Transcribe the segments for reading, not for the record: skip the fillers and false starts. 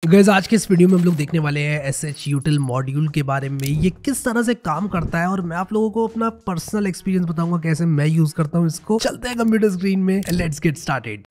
तो गाइस आज के इस वीडियो में हम लोग देखने वाले हैं एसएच यूटिल मॉड्यूल के बारे में। ये किस तरह से काम करता है और मैं आप लोगों को अपना पर्सनल एक्सपीरियंस बताऊंगा कैसे मैं यूज करता हूँ इसको। चलते हैं कंप्यूटर स्क्रीन में, let's get started.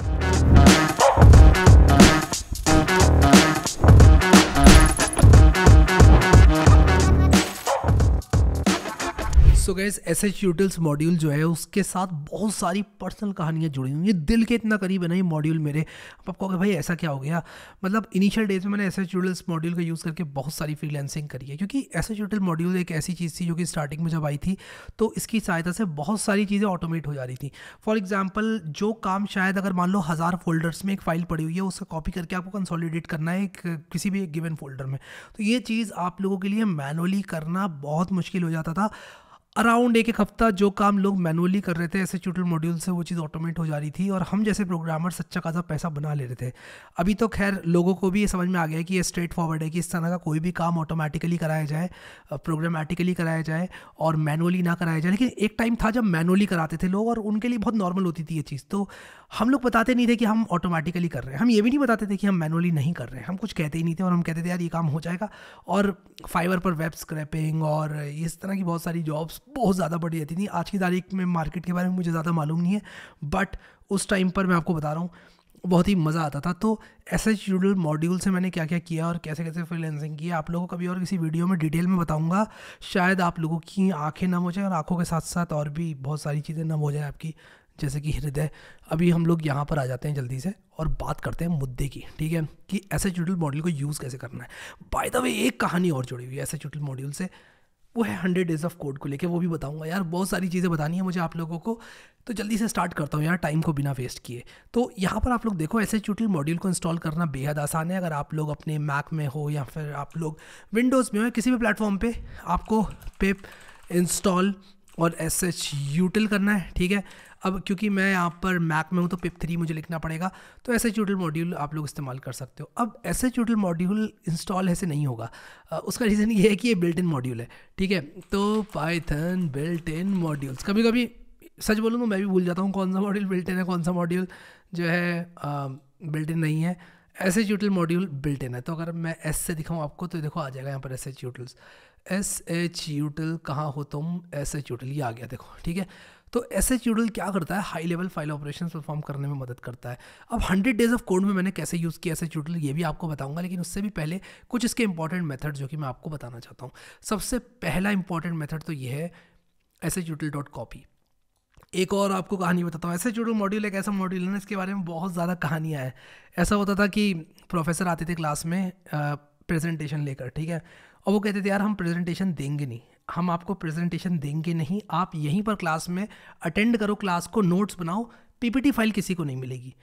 So guys SH utils module जो है उसके साथ बहुत सारी पर्सनल कहानियाँ जुड़ी हुई हैं। ये दिल के इतना करीब है ना ये मॉड्यूल मेरे। आप कहोगे भाई ऐसा क्या हो गया? मतलब इनिशियल डेज में मैंने एसएच यूटिल्स मॉड्यूल का यूज़ करके बहुत सारी फ्रीलांसिंग करी है, क्योंकि एसएच यूटिल मॉड्यूल एक ऐसी चीज़ थी जो कि स्टार्टिंग में जब आई थी तो इसकी सहायता से बहुत सारी चीज़ें ऑटोमेट हो जा रही थी। फॉर एग्जाम्पल जो काम शायद अगर मान लो 1000 फोल्डर्स में एक फाइल पड़ी हुई है, उसका कॉपी करके आपको कंसोलिडेट करना है किसी भी एक गिवन फोल्डर में, तो ये चीज़ आप लोगों के लिए मैनुअली करना बहुत मुश्किल हो जाता था। अराउंड एक हफ्ता जो काम लोग मैनुअली कर रहे थे एसएच यूटिल मॉड्यूल से, वो चीज़ ऑटोमेट हो जा रही थी और हम जैसे प्रोग्रामर सच्चा खासा पैसा बना ले रहे थे। अभी तो खैर लोगों को भी ये समझ में आ गया है कि ये स्ट्रेट फॉरवर्ड है कि इस तरह का कोई भी काम ऑटोमेटिकली कराया जाए, प्रोग्रामेटिकली कराया जाए और मैनुअली ना कराया जाए। लेकिन एक टाइम था जब मैनुअली कराते थे लोग और उनके लिए बहुत नॉर्मल होती थी ये चीज़। तो हम लोग बताते नहीं थे कि हम ऑटोमेटिकली कर रहे हैं, हम ये भी नहीं बताते थे कि हम मैनुअली नहीं कर रहे हैं, हम कुछ कहते ही नहीं थे और हम कहते थे यार ये काम हो जाएगा। और फाइवर पर वेब स्क्रैपिंग और इस तरह की बहुत सारी जॉब्स बहुत ज़्यादा बढ़ी रहती थी। आज की तारीख में मार्केट के बारे में मुझे ज़्यादा मालूम नहीं है, बट उस टाइम पर मैं आपको बता रहा हूँ बहुत ही मज़ा आता था। तो एसएच यूटिल मॉड्यूल से मैंने क्या क्या किया और कैसे कैसे फ्रीलांसिंग किया आप लोगों को कभी और किसी वीडियो में डिटेल में बताऊंगा। शायद आप लोगों की आंखें नम हो जाए और आंखों के साथ साथ और भी बहुत सारी चीज़ें नम हो जाए आपकी, जैसे कि हृदय। अभी हम लोग यहाँ पर आ जाते हैं जल्दी से और बात करते हैं मुद्दे की, ठीक है, कि एसएच यूटिल मॉड्यूल को यूज़ कैसे करना है। बाय द वे एक कहानी और जुड़ी हुई है एसएच यूटिल मॉड्यूल से, वो है 100 डेज ऑफ कोड को लेके, वो भी बताऊंगा। यार बहुत सारी चीज़ें बतानी है मुझे आप लोगों को, तो जल्दी से स्टार्ट करता हूँ यार टाइम को बिना वेस्ट किए। तो यहाँ पर आप लोग देखो एसएच यूटिल मॉड्यूल को इंस्टॉल करना बेहद आसान है। अगर आप लोग अपने मैक में हो या फिर आप लोग विंडोज़ में हो, किसी भी प्लेटफॉर्म पे आपको पिप इंस्टॉल और एसएच यूटिल करना है, ठीक है। अब क्योंकि मैं यहाँ पर मैक में हूँ तो पिप 3 मुझे लिखना पड़ेगा, तो एसएच यूटिल मॉड्यूल आप लोग इस्तेमाल कर सकते हो। अब एसएच यूटिल मॉड्यूल इंस्टॉल ऐसे नहीं होगा, उसका रीज़न ये है कि ये बिल्ट इन मॉड्यूल है, ठीक है। तो पाइथन बिल्ट इन मॉड्यूल्स, कभी कभी सच बोलूँ तो मैं भी भूल जाता हूँ कौन सा मॉड्यूल बिल्ट इन है, कौन सा मॉड्यूल जो है बिल्ट इन नहीं है। एसएच यूटिल मॉड्यूल बिल्ट इन है, तो अगर मैं एस से दिखाऊँ आपको तो देखो आ जाएगा यहाँ पर एसएच यूटिल्स। एसएच यूटिल कहाँ हो तुम? एसएच यूटिल ये आ गया देखो, ठीक है। तो एसएच यूटिल क्या करता है? High level file operations perform करने में मदद करता है। अब 100 डेज ऑफ कोड में मैंने कैसे यूज़ किया एसएच यूटिल ये भी आपको बताऊंगा, लेकिन उससे भी पहले कुछ इसके इंपॉर्टेंट मेथड जो कि मैं आपको बताना चाहता हूँ। सबसे पहला इंपॉर्टेंट मेथड तो ये है एसएच यूटिल डॉट कॉपी। एक और आपको कहानी बताता हूँ। एसएच यूटिल मॉड्यूल एक ऐसा मॉड्यूल है ना, इसके बारे में बहुत ज़्यादा कहानियाँ हैं। ऐसा होता था कि प्रोफेसर आते थे क्लास में प्रेजेंटेशन लेकर, ठीक है, और वो कहते थे यार हम प्रेजेंटेशन देंगे नहीं, हम आपको प्रेजेंटेशन देंगे नहीं, आप यहीं पर क्लास में अटेंड करो क्लास को, नोट्स बनाओ, पीपीटी फाइल किसी को नहीं मिलेगी।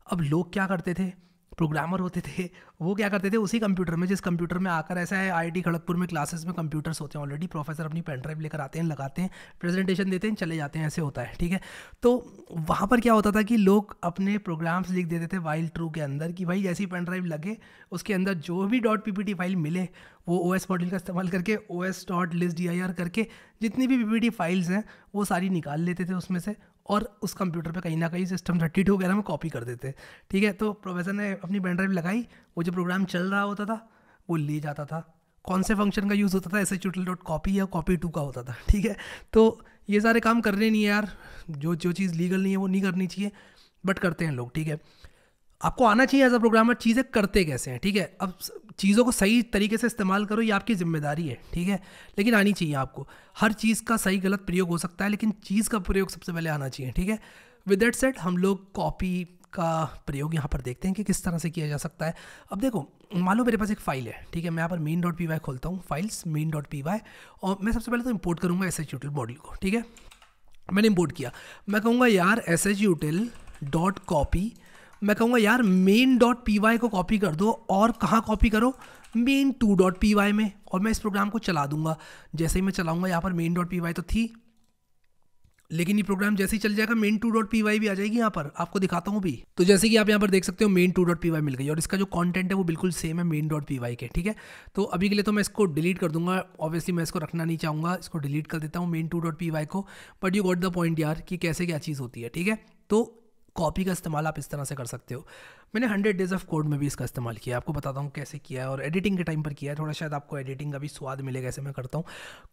अब लोग क्या करते थे, प्रोग्रामर होते थे, वो क्या करते थे उसी कंप्यूटर में, जिस कंप्यूटर में आकर, ऐसा है आईआईटी खड़गपुर में क्लासेस में कंप्यूटर्स होते हैं ऑलरेडी, प्रोफेसर अपनी पेन ड्राइव लेकर आते हैं, लगाते हैं, प्रेजेंटेशन देते हैं, चले जाते हैं, ऐसे होता है, ठीक है। तो वहाँ पर क्या होता था कि लोग अपने प्रोग्राम्स लिख देते थे वाइल ट्रू के अंदर कि भाई जैसी पेन ड्राइव लगे उसके अंदर जो भी .ppt फाइल मिले वो ओएस मॉड्यूल का इस्तेमाल करके os.listdir करके जितनी भी ppt फाइल्स हैं वो सारी निकाल लेते थे उसमें से और उस कंप्यूटर पे कहीं ना कहीं सिस्टम 32 वगैरह में कॉपी कर देते, ठीक है। तो प्रोफेसर ने अपनी पेन ड्राइव लगाई, वो जो प्रोग्राम चल रहा होता था वो ले जाता था। कौन से फंक्शन का यूज़ होता था? एसएच यूटिल डॉट कॉपी या कॉपी 2 का होता था, ठीक है। तो ये सारे काम करने नहीं है यार, जो चीज़ लीगल नहीं है वो नहीं करनी चाहिए, बट करते हैं लोग, ठीक है। आपको आना चाहिए एज अ प्रोग्रामर चीज़ें करते कैसे हैं, ठीक है। अब चीज़ों को सही तरीके से इस्तेमाल करो, ये आपकी जिम्मेदारी है, ठीक है, लेकिन आनी चाहिए आपको। हर चीज़ का सही गलत प्रयोग हो सकता है, लेकिन चीज़ का प्रयोग सबसे पहले आना चाहिए, ठीक है। विद दैट सेड हम लोग कॉपी का प्रयोग यहाँ पर देखते हैं कि किस तरह से किया जा सकता है। अब देखो मान लो मेरे पास एक फ़ाइल है, ठीक है, मैं यहाँ पर main.py खोलता हूँ, फाइल्स main.py, और मैं सबसे पहले तो इंपोर्ट करूँगा एसएच यूटिल मॉड्यूल को, ठीक है। मैंने इंपोर्ट किया, मैं कहूँगा यार एसएच यूटिल डॉट कॉपी, मैं कहूँगा यार main.py को कॉपी कर दो, और कहाँ कॉपी करो? main2.py में, और मैं इस प्रोग्राम को चला दूंगा। जैसे ही मैं चलाऊंगा यहाँ पर main.py तो थी, लेकिन ये प्रोग्राम जैसे ही चल जाएगा main2.py भी आ जाएगी यहाँ पर, आपको दिखाता हूँ भी। तो जैसे कि आप यहाँ पर देख सकते हो main2.py मिल गई और इसका जो कंटेंट है वो बिल्कुल सेम है main.py के, ठीक है। तो अभी के लिए तो मैं इसको डिलीट कर दूंगा, ऑब्वियसली मैं इसको रखना नहीं चाहूँगा, इसको डिलीट कर देता हूँ main2.py को, but you got the point यार कि कैसे क्या चीज़ होती है, ठीक है। तो कॉपी का इस्तेमाल आप इस तरह से कर सकते हो। मैंने 100 डेज ऑफ कोड में भी इसका इस्तेमाल किया है, आपको बताता हूँ कैसे किया है, और एडिटिंग के टाइम पर किया है। थोड़ा शायद आपको एडिटिंग का भी स्वाद मिलेगा ऐसे मैं करता हूँ।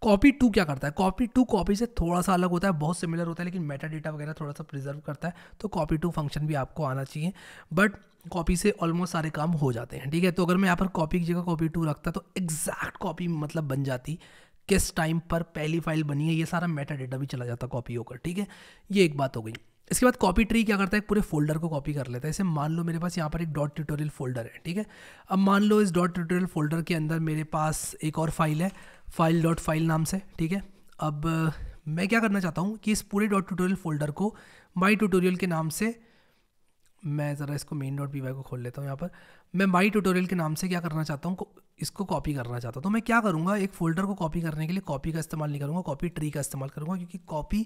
कॉपी टू क्या करता है, कॉपी टू कॉपी से थोड़ा सा अलग होता है, बहुत सिमिलर होता है, लेकिन मेटा डेटा वगैरह थोड़ा सा प्रिजर्व करता है। तो कॉपी टू फंक्शन भी आपको आना चाहिए, बट कॉपी से ऑलमोस्ट सारे काम हो जाते हैं, ठीक है। तो अगर मैं यहाँ पर कॉपी की जगह कॉपी टू रखता तो एग्जैक्ट कॉपी मतलब बन जाती, किस टाइम पर पहली फाइल बनी है, ये सारा मेटा डेटा भी चला जाता कॉपी होकर, ठीक है। ये एक बात हो गई। इसके बाद कॉपी ट्री क्या करता है, पूरे फोल्डर को कॉपी कर लेता है। जैसे मान लो मेरे पास यहाँ पर एक डॉट ट्यूटोरियल फोल्डर है, ठीक है। अब मान लो इस डॉट ट्यूटोरियल फोल्डर के अंदर मेरे पास एक और फाइल है, फाइल डॉट फाइल नाम से, ठीक है। अब मैं क्या करना चाहता हूँ कि इस पूरे डॉट ट्यूटोरियल फोल्डर को माई ट्यूटोरियल के नाम से, मैं ज़रा इसको मेन डॉट py को खोल लेता हूँ। यहाँ पर मैं माई ट्यूटोरियल के नाम से क्या करना चाहता हूँ, इसको कॉपी करना चाहता हूँ। तो मैं क्या करूँगा, एक फोल्डर को कॉपी करने के लिए कॉपी का इस्तेमाल नहीं करूँगा, कॉपी ट्री का इस्तेमाल करूँगा, क्योंकि कॉपी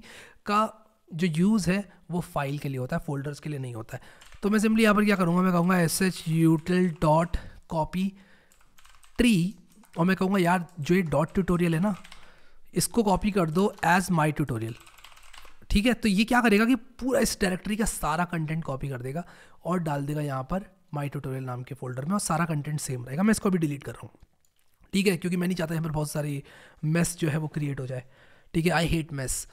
का जो यूज़ है वो फाइल के लिए होता है, फोल्डर्स के लिए नहीं होता है। तो मैं सिंपली यहाँ पर क्या करूँगा, मैं कहूँगा shutil डॉट कॉपी ट्री, और मैं कहूँगा यार जो ये डॉट ट्यूटोरियल है ना, इसको कॉपी कर दो एज माई ट्यूटोरियल, ठीक है। तो ये क्या करेगा कि पूरा इस डायरेक्टरी का सारा कंटेंट कॉपी कर देगा और डाल देगा यहाँ पर माई ट्यूटोरियल नाम के फोल्डर में, और सारा कंटेंट सेम रहेगा। मैं इसको भी डिलीट कर रहा हूँ, ठीक है, क्योंकि मैं नहीं चाहता यहाँ पर बहुत सारी मेस जो है वो क्रिएट हो जाए, ठीक है। I hate mess.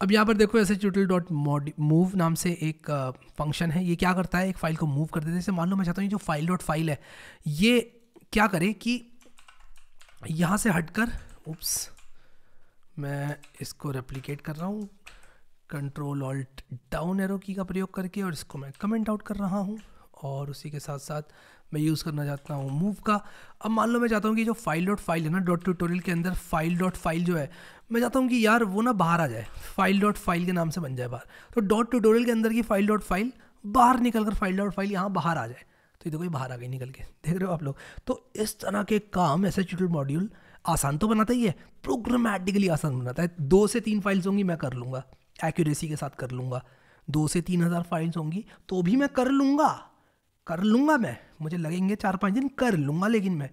अब यहाँ पर देखो shutil डॉट मूव नाम से एक फंक्शन है, ये क्या करता है, एक फाइल को मूव कर देते हैं। जैसे मान लो मैं चाहता हूँ जो फाइल डॉट फाइल है ये क्या करे कि यहाँ से हटकर, उप्स मैं इसको रेप्लिकेट कर रहा हूँ कंट्रोल ऑल्ट डाउन एरो की का प्रयोग करके, और इसको मैं कमेंट आउट कर रहा हूँ, और उसी के साथ साथ मैं यूज़ करना चाहता हूँ मूव का। अब मान लो मैं चाहता हूँ कि जो फाइल डॉट फाइल है ना, डॉट ट्यूटोरियल के अंदर फाइल डॉट फाइल जो है, मैं चाहता हूँ कि यार वो ना बाहर आ जाए, फाइल डॉट फाइल के नाम से बन जाए बाहर। तो डॉट ट्यूटोरियल के अंदर की फाइल डॉट फाइल बाहर निकल कर फाइल डॉट फाइल यहाँ बाहर आ जाए। तो ये देखो ये बाहर आ गई निकल के, देख रहे हो आप लोग। तो इस तरह के काम shutil मॉड्यूल आसान तो बनाता ही है, प्रोग्रामेटिकली आसान बनाता है। 2 से 3 फाइल्स होंगी मैं कर लूँगा, एक्यूरेसी के साथ कर लूँगा। 2 से 3,000 फाइल्स होंगी तो भी मैं कर लूँगा मैं, मुझे लगेंगे 4-5 दिन कर लूँगा, लेकिन मैं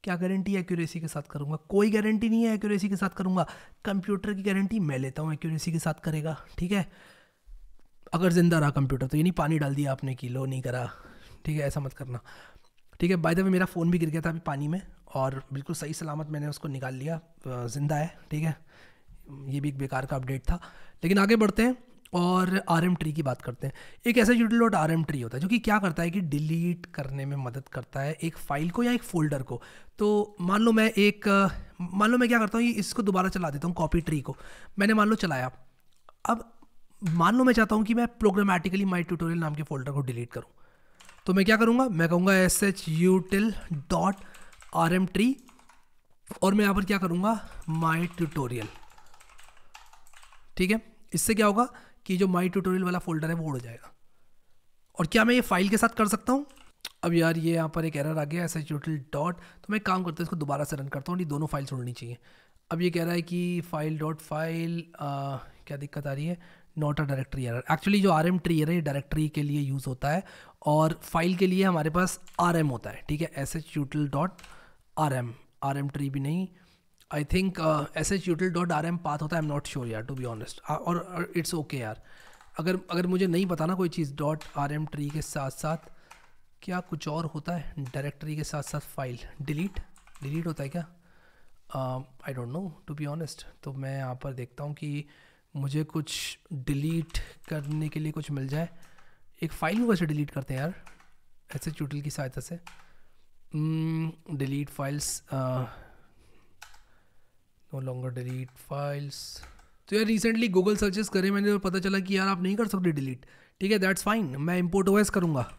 क्या गारंटी एक्यूरेसी के साथ करूँगा, कोई गारंटी नहीं है एक्यूरेसी के साथ करूँगा। कंप्यूटर की गारंटी मैं लेता हूँ एक्यूरेसी के साथ करेगा, ठीक है। अगर जिंदा रहा कंप्यूटर, तो ये नहीं पानी डाल दिया आपने कि लो नहीं करा, ठीक है, ऐसा मत करना, ठीक है। बाय द वे मेरा फ़ोन भी गिर गया था अभी पानी में, और बिल्कुल सही सलामत मैंने उसको निकाल लिया, ज़िंदा है, ठीक है। ये भी एक बेकार का अपडेट था, लेकिन आगे बढ़ते हैं और RM ट्री की बात करते हैं। एक ऐसा shutil डॉट RM ट्री होता है जो कि क्या करता है कि डिलीट करने में मदद करता है एक फ़ाइल को या एक फ़ोल्डर को। तो मान लो मैं क्या करता हूँ, इसको दोबारा चला देता हूँ, कॉपी ट्री को मैंने मान लो चलाया। अब मान लो मैं चाहता हूँ कि मैं प्रोग्रामेटिकली माई ट्यूटोरियल नाम के फोल्डर को डिलीट करूँ, तो मैं क्या करूँगा, मैं कहूँगा shutil डॉट RM ट्री, और मैं यहाँ पर क्या करूँगा माई ट्यूटोरियल, ठीक है। इससे क्या होगा कि जो माई ट्यूटोरियल वाला फोल्डर है वो उड़ जाएगा। और क्या मैं ये फाइल के साथ कर सकता हूँ? अब यार ये यहाँ पर एक एरर आ गया shutil डॉट, तो मैं काम करता हूँ इसको दोबारा से रन करता हूँ, ये दोनों फाइल्स उड़नी चाहिए। अब ये कह रहा है कि फाइल डॉट फाइल क्या दिक्कत आ रही है, not a directory error. Actually जो RM ट्री है ये डायरेक्टरी के लिए यूज़ होता है, और फाइल के लिए हमारे पास RM होता है, ठीक है। shutil डॉट RM ट्री भी नहीं, I think shutil dot RM path होता है, आई एम नॉट श्योर यार टू बी ऑनेस्ट, और इट्स ओके यार। अगर मुझे नहीं पता ना कोई चीज़, डॉट RM ट्री के साथ साथ क्या कुछ और होता है, डायरेक्टरी के साथ साथ फाइल डिलीट होता है क्या, I don't know to be honest. तो मैं यहाँ पर देखता हूँ कि मुझे कुछ डिलीट करने के लिए कुछ मिल जाए। एक फाइल को कैसे डिलीट करते हैं यार shutil की सहायता से, delete files, no longer delete files. तो यार रिसेंटली गूगल सर्चेस करे मैंने, और पता चला कि यार आप नहीं कर सकते डिलीट, ठीक है, दैट्स फाइन। मैं इंपोर्ट OS करूँगा,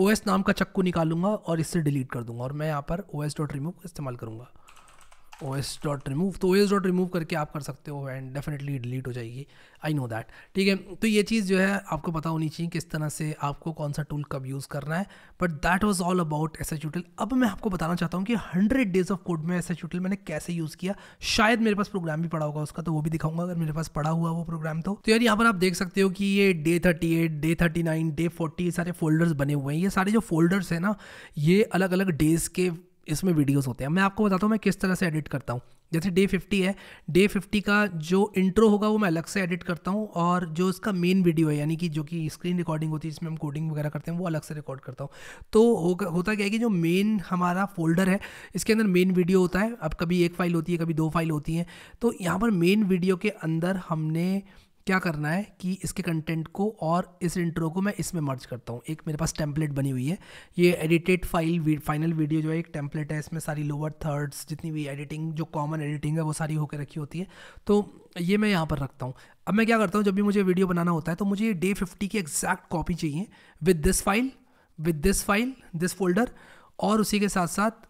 OS नाम का चक्कू निकालूंगा और इससे डिलीट कर दूंगा, और मैं यहाँ पर OS डॉट रिमूव का इस्तेमाल करूँगा, OS डॉट रिमूव। तो OS डॉट रिमूव करके आप कर सकते हो एंड डेफिनेटली डिलीट हो जाएगी, आई नो दैट, ठीक है। तो ये चीज़ जो है आपको पता होनी चाहिए किस तरह से आपको कौन सा टूल कब यूज़ करना है, but that was all about shutil। अब मैं आपको बताना चाहता हूँ कि 100 डेज ऑफ कोड में shutil मैंने कैसे यूज़ किया। शायद मेरे पास प्रोग्राम भी पड़ा होगा उसका, तो वो भी दिखाऊंगा अगर मेरे पास पड़ा हुआ वो प्रोग्राम। तो यार यहाँ पर आप देख सकते हो कि ये डे 38, डे 39, डे 40 सारे फोल्डर्स बने हुए हैं। ये सारे जो फोल्डर्स हैं ना, ये अलग अलग डेज़ के इसमें वीडियोस होते हैं। मैं आपको बताता हूँ मैं किस तरह से एडिट करता हूँ। जैसे डे 50 है, डे 50 का जो इंट्रो होगा वो मैं अलग से एडिट करता हूँ, और जो इसका मेन वीडियो है यानी कि जो कि स्क्रीन रिकॉर्डिंग होती है जिसमें हम कोडिंग वगैरह करते हैं वो अलग से रिकॉर्ड करता हूँ। तो होता क्या है कि जो मेन हमारा फोल्डर है इसके अंदर मेन वीडियो होता है। अब कभी एक फाइल होती है, कभी 2 फाइल होती हैं। तो यहाँ पर मेन वीडियो के अंदर हमने क्या करना है कि इसके कंटेंट को और इस इंट्रो को मैं इसमें मर्ज करता हूँ। एक मेरे पास टेम्पलेट बनी हुई है, ये एडिटेड फाइनल वीडियो जो है एक टेम्पलेट है, इसमें सारी लोअर थर्ड्स जितनी भी एडिटिंग जो कॉमन एडिटिंग है वो सारी होकर रखी होती है। तो ये मैं यहाँ पर रखता हूँ। अब मैं क्या करता हूँ, जब भी मुझे वीडियो बनाना होता है तो मुझे डे 50 की एग्जैक्ट कॉपी चाहिए with this file this folder, और उसी के साथ साथ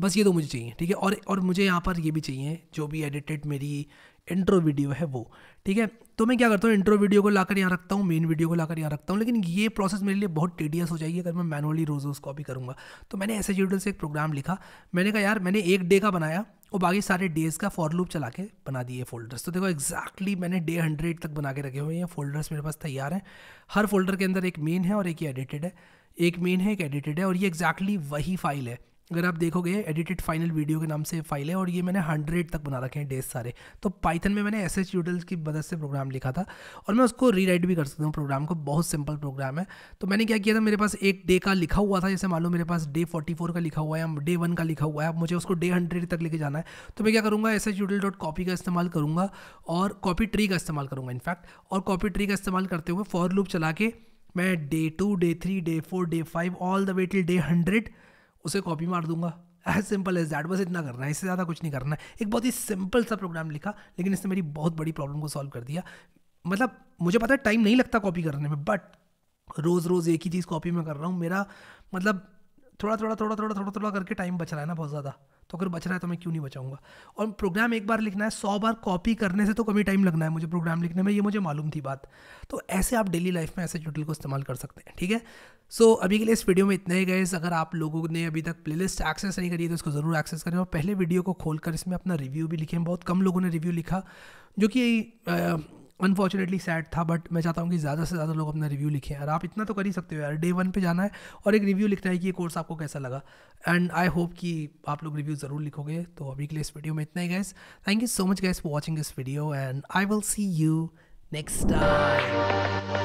बस ये 2 मुझे चाहिए, ठीक है। और मुझे यहाँ पर ये भी चाहिए जो भी एडिटेड मेरी इंट्रो वीडियो है वो, ठीक है। तो मैं क्या करता हूँ, इंट्रो वीडियो को लाकर यहाँ रखता हूँ, मेन वीडियो को लाकर यहाँ रखता हूँ। लेकिन ये प्रोसेस मेरे लिए बहुत टेडियस हो जाएगी अगर मैं मैनुअली रोज़ कॉपी करूँगा। तो मैंने ऐसे ट्यूटोरियल से एक प्रोग्राम लिखा। मैंने कहा यार मैंने एक डे का बनाया और बाकी सारे डेज़ का फॉर लूप चला के बना दिए फोल्डर्स। तो देखो एग्जैक्टली मैंने डे 100 तक बना के रखे हुए हैं फोल्डर्स, मेरे पास तैयार हैं। हर फोल्डर के अंदर एक मेन है और एक ये एडिटेड है, एक मेन है एक एडिटेड है, और ये एग्जैक्टली वही फाइल है। अगर आप देखोगे एडिटेड फाइनल वीडियो के नाम से फाइल है, और ये मैंने 100 तक बना रखे हैं डेज सारे। तो पाइथन में मैंने SH ट्यूटोरियल्स की मदद से प्रोग्राम लिखा था, और मैं उसको रीराइट भी कर सकता हूँ प्रोग्राम को, बहुत सिंपल प्रोग्राम है। तो मैंने क्या किया था, मेरे पास एक डे का लिखा हुआ था, जैसे मान लो मेरे पास डे 44 का लिखा हुआ है या डे 1 का लिखा हुआ है, अब मुझे उसको डे 100 तक लेके जाना है। तो मैं क्या करूँगा, shtutorial.copy का इस्तेमाल करूँगा और कॉपी ट्री का इस्तेमाल करूँगा इनफैक्ट। और कॉपी ट्री का इस्तेमाल करते हुए फॉर लूप चला के मैं day 2 day 3 day 4 day 5 all the way till day 100 उसे कॉपी मार दूंगा। एज सिंपल एज दैट, बस इतना करना है, इससे ज़्यादा कुछ नहीं करना है। एक बहुत ही सिंपल सा प्रोग्राम लिखा, लेकिन इसने मेरी बहुत बड़ी प्रॉब्लम को सॉल्व कर दिया। मतलब मुझे पता है टाइम नहीं लगता कॉपी करने में, बट रोज़ एक ही चीज़ कॉपी में कर रहा हूँ। मेरा मतलब थोड़ा करके टाइम बच रहा है ना बहुत ज़्यादा। तो अगर बच रहा है तो मैं क्यों नहीं बचाऊंगा। और प्रोग्राम एक बार लिखना है, 100 बार कॉपी करने से तो कम ही टाइम लगना है मुझे प्रोग्राम लिखने में, ये मुझे मालूम थी बात। तो ऐसे आप डेली लाइफ में ऐसे ट्यूटोरियल को इस्तेमाल कर सकते हैं, ठीक है। सो अभी के लिए इस वीडियो में इतना ही गाइस। अगर आप लोगों ने अभी तक प्लेलिस्ट एक्सेस नहीं करी है तो इसको ज़रूर एक्सेस करें, और पहले वीडियो को खोलकर इसमें अपना रिव्यू भी लिखें। बहुत कम लोगों ने रिव्यू लिखा, जो कि अनफॉर्चुनेटली सैड था, बट मैं चाहता हूँ कि ज़्यादा से ज़्यादा लोग अपना रिव्यू लिखें। और आप इतना तो कर ही सकते हो यार, डे 1 पे जाना है और एक रिव्यू लिखना है कि ये कोर्स आपको कैसा लगा। एंड आई होप कि आप लोग रिव्यू ज़रूर लिखोगे। तो अभी के लिए इस वीडियो में इतना ही guys. Thank you so much guys for watching this video, and I will see you next time.